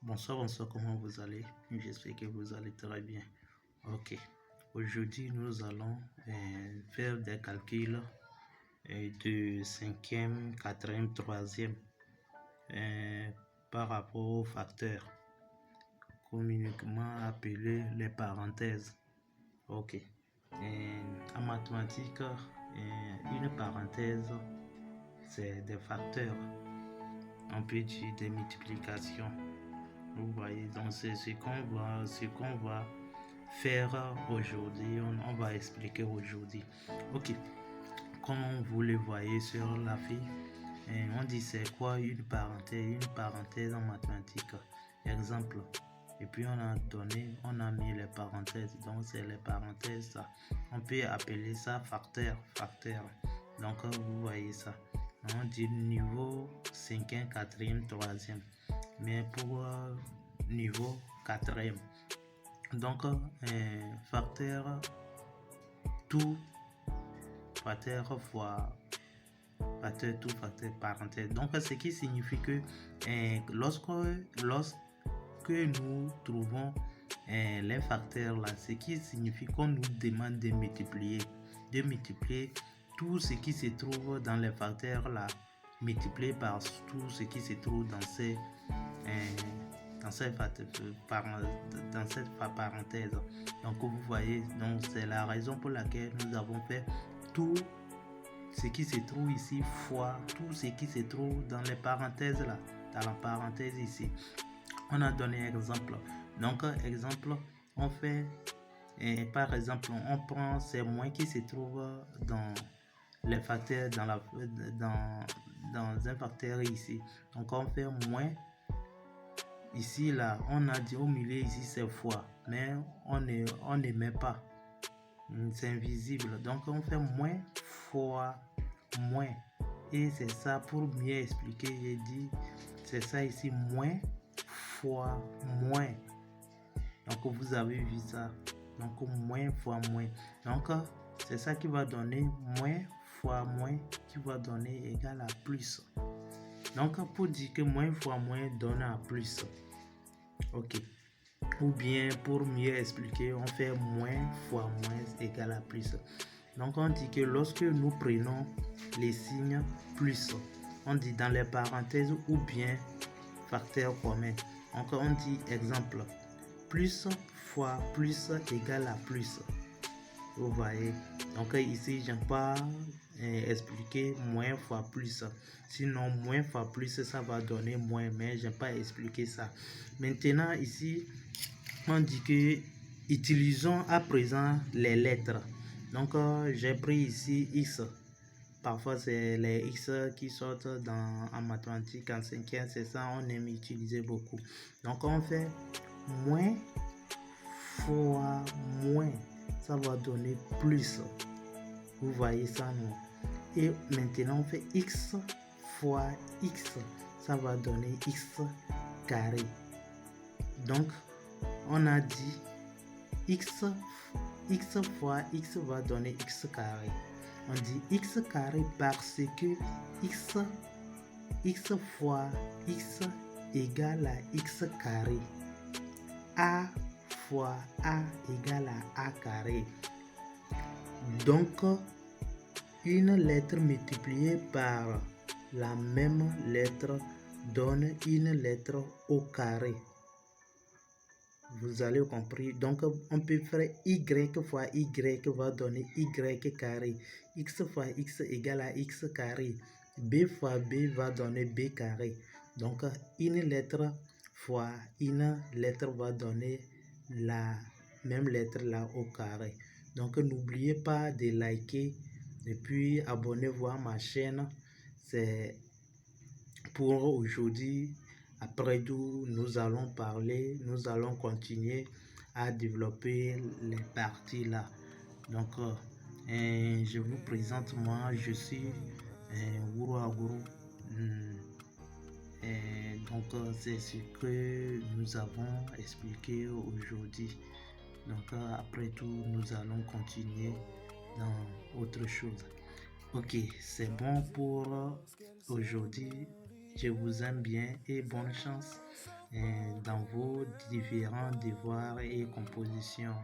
Bonsoir, bonsoir, comment vous allez? J'espère que vous allez très bien. Ok, aujourd'hui nous allons faire des calculs de cinquième, quatrième, troisième par rapport aux facteurs, communément appelés les parenthèses. Ok, en mathématiques, une parenthèse, c'est des facteurs. On peut dire des multiplications. Vous voyez, donc c'est ce qu'on va faire aujourd'hui, on va expliquer aujourd'hui. Ok, comme vous le voyez sur la fille, on dit c'est quoi une parenthèse? Une parenthèse en mathématiques. Exemple. Et puis on a mis les parenthèses. Donc c'est les parenthèses ça. On peut appeler ça facteur. Donc vous voyez ça. On dit niveau 5e, 4e, 3e. Mais pour niveau 4e. Donc facteur tout, facteur fois facteur tout, facteur parenthèse. Donc ce qui signifie que lorsque nous trouvons les facteurs là, ce qui signifie qu'on nous demande de multiplier tout ce qui se trouve dans les facteurs là, multiplié par tout ce qui se trouve dans cette parenthèse. Donc vous voyez, donc c'est la raison pour laquelle nous avons fait tout ce qui se trouve ici fois tout ce qui se trouve dans les parenthèses là, dans la parenthèse ici. On a donné exemple. Donc exemple, on fait par exemple, on prend ces moins qui se trouvent dans les facteurs dans un facteur ici. Donc on fait moins. Ici là, on a dit au milieu ici c'est fois, mais on ne met pas. C'est invisible. Donc on fait moins fois moins. Et c'est ça pour mieux expliquer. J'ai dit c'est ça ici moins fois moins. Donc vous avez vu ça. Donc moins fois moins. Donc c'est ça qui va donner moins fois moins qui va donner égal à plus. Donc pour dire que moins fois moins donne à plus. Ok. Ou bien pour mieux expliquer, on fait moins fois moins égal à plus. Donc on dit que lorsque nous prenons les signes plus, on dit dans les parenthèses ou bien facteur commun. Donc on dit exemple, plus fois plus égale à plus. Vous voyez. Donc ici, je n'ai pas expliqué moins fois plus. Sinon, moins fois plus, ça va donner moins, mais je n'ai pas expliqué ça. Maintenant, ici, on dit que utilisons à présent les lettres. Donc, j'ai pris ici X. Parfois, c'est les X qui sortent en mathématiques en 5e, c'est ça, on aime utiliser beaucoup. Donc, on fait moins fois moins, ça va donner plus. Vous voyez ça, non? Et maintenant, on fait X fois X, ça va donner X carré. Donc, on a dit X fois X va donner X carré. On dit X carré parce que X fois X égale à X carré. A fois A égale à A carré. Donc, une lettre multipliée par la même lettre donne une lettre au carré. Vous allez comprendre. Donc, on peut faire Y fois Y va donner Y carré. X fois X égale à X carré. B fois B va donner B carré. Donc, une lettre fois une lettre va donner la même lettre là au carré. Donc, n'oubliez pas de liker et puis abonnez-vous à ma chaîne. C'est pour aujourd'hui. Après tout, nous allons continuer à développer les parties là. Donc, je vous présente, moi, je suis Guru Aguru. Donc, c'est ce que nous avons expliqué aujourd'hui. Donc, après tout, nous allons continuer dans autre chose. Ok, c'est bon pour aujourd'hui. Je vous aime bien et bonne chance. dans vos différents devoirs et compositions.